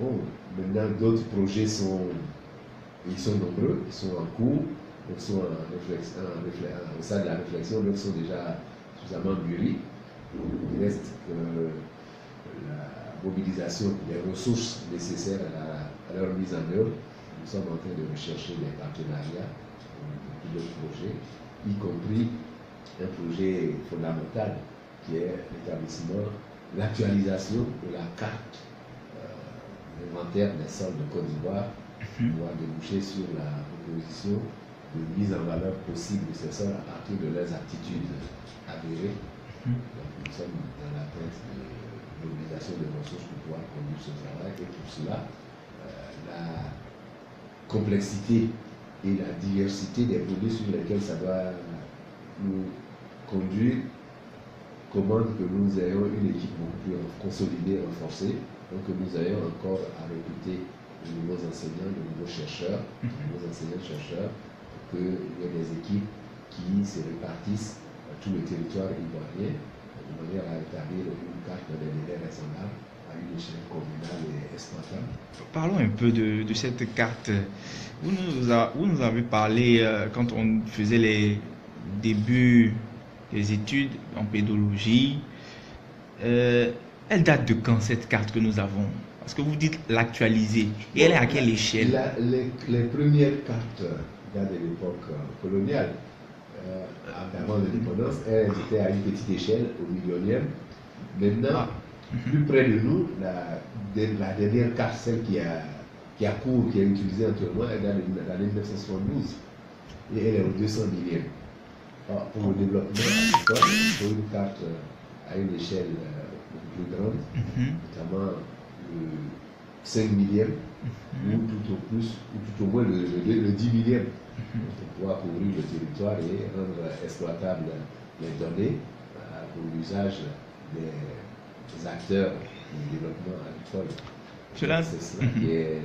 Bon, maintenant, d'autres projets ils sont nombreux, ils sont en cours, ils sont au sein de la réflexion, d'autres sont déjà suffisamment mûris. Il reste que la mobilisation des ressources nécessaires à leur mise en œuvre. Nous sommes en train de rechercher des partenariats pour d'autres projets, y compris un projet fondamental qui est l'établissement, l'actualisation de la carte inventaire des sols de Côte d'Ivoire pour pouvoir déboucher sur la proposition de mise en valeur possible de ces sols à partir de leurs aptitudes avérées. Donc, nous sommes dans l'attente de l'mobilisation des ressources pour pouvoir conduire ce travail, et pour cela, la complexité et la diversité des produits sur lesquels ça doit nous conduire commande que nous ayons une équipe beaucoup plus consolidée, renforcée, donc que nous ayons encore à recruter de nouveaux enseignants, de nouveaux chercheurs, de nouveaux enseignants-chercheurs, pour qu'il y ait des équipes qui se répartissent à tout le territoire ivoirien, de manière à établir une carte dans des délais raisonnables, à une échelle communale et exploitable. Parlons un peu de cette carte. Vous nous avez parlé quand on faisait les débuts des études en pédologie. Elle date de quand cette carte que nous avons? Parce que vous dites l'actualiser. Et elle est à quelle échelle? Les premières cartes datent de l'époque coloniale. Avant l'indépendance, elles étaient à une petite échelle, au millionième. Maintenant, plus près de nous, la dernière carte, celle qui a cours, qui est utilisée actuellement, elle date de l'année 1972. Et elle est au 200 millième. Alors, pour le développement agricole, il faut une carte à une échelle beaucoup plus grande, notamment le 5 millième, ou tout au plus, ou tout au moins le 10 millième, pour pouvoir couvrir le territoire et rendre exploitables les données pour l'usage des acteurs du développement agricole. C'est cela qui est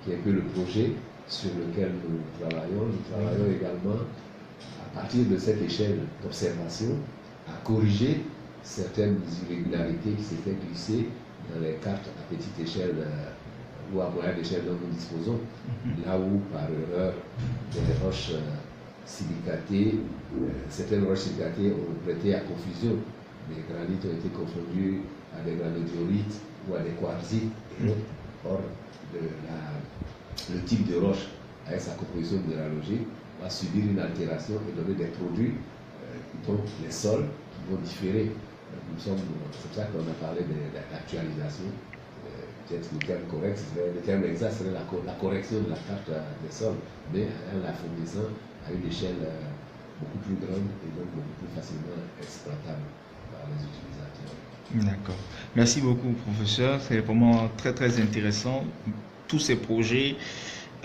un peu le projet sur lequel nous travaillons. Nous travaillons également à partir de cette échelle d'observation à corriger certaines irrégularités qui s'étaient glissées dans les cartes à petite échelle ou à moyenne échelle dont nous disposons, là où par erreur des roches silicatées, certaines roches silicatées ont prêté à confusion. Les granites ont été confondus à des granodiorites ou à des quartzites. Or, le type de roche avec sa composition minéralogique va subir une altération et donner des produits, donc les sols qui vont différer. C'est pour ça qu'on a parlé d'actualisation. Peut-être le terme correct, le terme exact serait la correction de la carte des sols, mais en la fournissant à une échelle beaucoup plus grande et donc beaucoup plus facilement exploitable par les utilisateurs. D'accord. Merci beaucoup, professeur. C'est vraiment très, très intéressant, tous ces projets.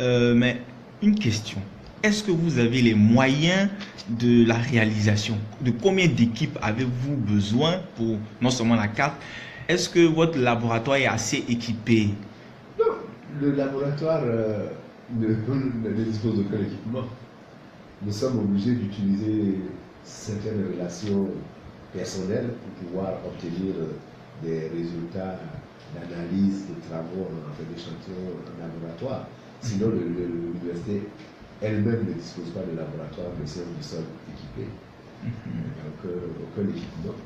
Mais une question. Est-ce que vous avez les moyens de la réalisation? De combien d'équipes avez-vous besoin pour non seulement la carte? Est-ce que votre laboratoire est assez équipé? Non, le laboratoire ne dispose d'aucun équipement. Nous sommes obligés d'utiliser certaines relations personnelles pour pouvoir obtenir des résultats d'analyse de travaux en échantillons en laboratoire. Sinon, l'université elle-même ne dispose pas de laboratoire de sciences du sol équipé. Donc, aucun équipement.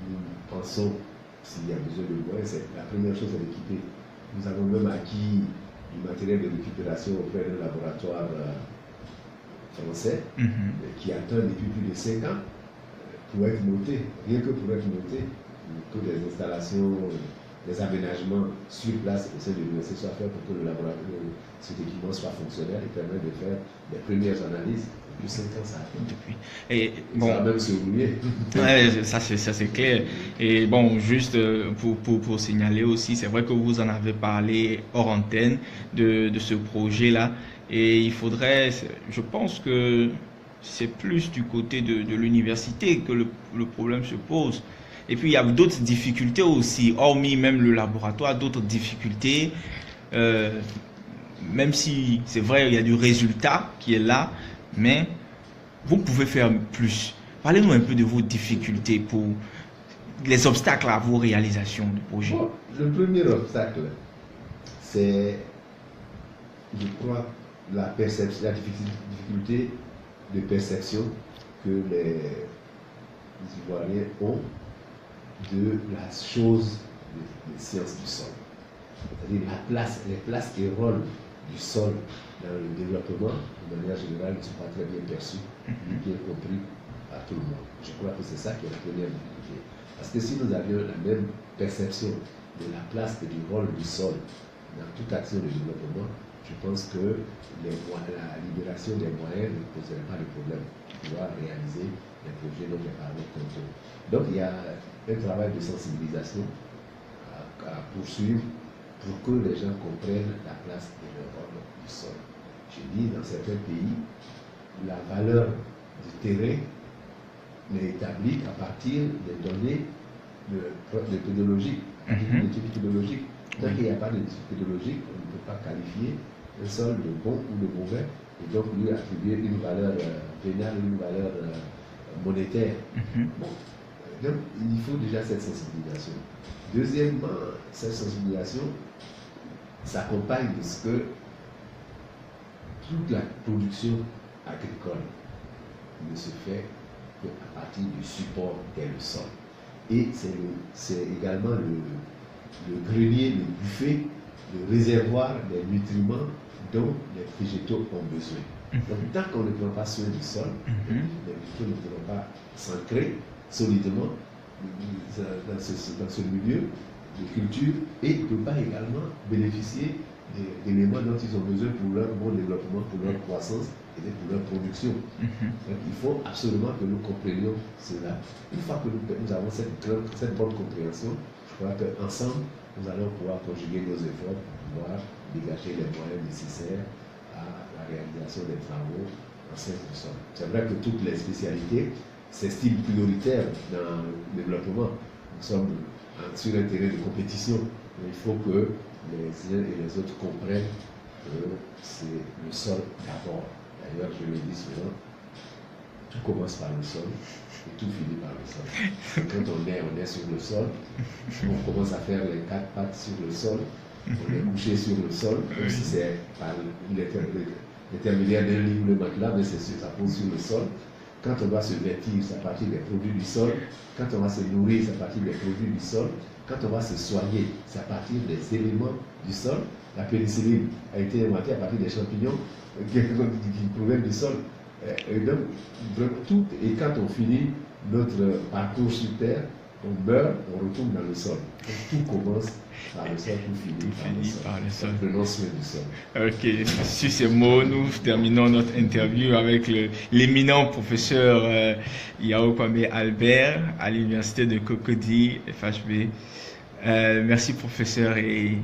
Nous pensons, s'il y a besoin de moyens, la première chose à l'équiper. Nous avons même acquis du matériel de récupération auprès d'un laboratoire français qui attend depuis plus de 5 ans pour être monté. Rien que pour être monté, toutes les installations, les aménagements sur place au sein de l'université soient faits pour que le laboratoire, cet équipement soit fonctionnel et permette de faire les premières analyses. Depuis 5 ans, ça a fait. Depuis. Et bon, ça va même se rouiller. Ouais, ça c'est clair. Et bon, juste pour signaler aussi, c'est vrai que vous en avez parlé hors antenne de ce projet-là. Et il faudrait, je pense que c'est plus du côté de l'université que le problème se pose. Et puis il y a d'autres difficultés aussi, hormis même le laboratoire, d'autres difficultés. Même si c'est vrai, il y a du résultat qui est là, mais vous pouvez faire plus. Parlez-nous un peu de vos difficultés les obstacles à vos réalisations de projet? Bon, le premier obstacle, c'est, je crois, la difficulté de perception que les Ivoiriens ont de la chose des sciences du sol. C'est-à-dire les places et rôles du sol dans le développement, de manière générale, ne sont pas très bien perçus, ni bien compris à tout le monde. Je crois que c'est ça qui est la première difficulté. Parce que si nous avions la même perception de la place et du rôle du sol dans toute action de développement, je pense que la libération des moyens ne poserait pas de problème pour pouvoir réaliser les projets dont j'ai parlé tantôt. Donc il y a un travail de sensibilisation à poursuivre pour que les gens comprennent la place et le rôle du sol. Je dis, dans certains pays, la valeur du terrain n'est établie qu'à partir des données de pédologie, d'études pédologiques. Tant qu'il n'y a pas d'études pédologiques, on ne peut pas qualifier un sol de bon ou de mauvais, et donc lui attribuer une valeur pénale, une valeur monétaire. Bon. Donc, il faut déjà cette sensibilisation. Deuxièmement, cette sensibilisation s'accompagne de ce que toute la production agricole ne se fait qu'à partir du support qu'est le sol. Et c'est également le grenier, le buffet, le réservoir des nutriments dont les végétaux ont besoin. Donc, tant qu'on ne prend pas soin du sol, les végétaux ne pourront pas s'ancrer solidement dans ce milieu de culture et ne peuvent pas également bénéficier d'éléments dont ils ont besoin pour leur bon développement, pour leur croissance et pour leur production. Donc il faut absolument que nous comprenions cela. Une fois que nous avons cette bonne compréhension, je crois qu'ensemble, nous allons pouvoir conjuguer nos efforts pour pouvoir dégager les moyens nécessaires à la réalisation des travaux en sciences du sol. C'est vrai que toutes les spécialités s'estiment prioritaires dans le développement. Nous sommes sur un terrain de compétition, mais il faut que les uns et les autres comprennent que c'est le sol d'abord. D'ailleurs, je le dis souvent, tout commence par le sol et tout finit par le sol. Quand on est sur le sol, on commence à faire les 4 pattes sur le sol, on est couché sur le sol, comme si c'est par l'intermédiaire d'un lit ou le matelas, mais ça pose sur le sol. Quand on va se vêtir, c'est à partir des produits du sol. Quand on va se nourrir, c'est à partir des produits du sol. Quand on va se soigner, c'est à partir des éléments du sol. La pénicilline a été inventée à partir des champignons qui proviennent du sol. Et donc, tout, et quand on finit notre parcours sur Terre, on meurt, on retourne dans le sol. Donc, tout commence par le sol, tout finit par le sol. Prenons soin du sol. Ok, sur ces mots, nous terminons notre interview avec l'éminent professeur Yao Kwame Albert à l'université de Cocody, FHB. Merci professeur et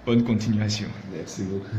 bonne continuation. Merci beaucoup.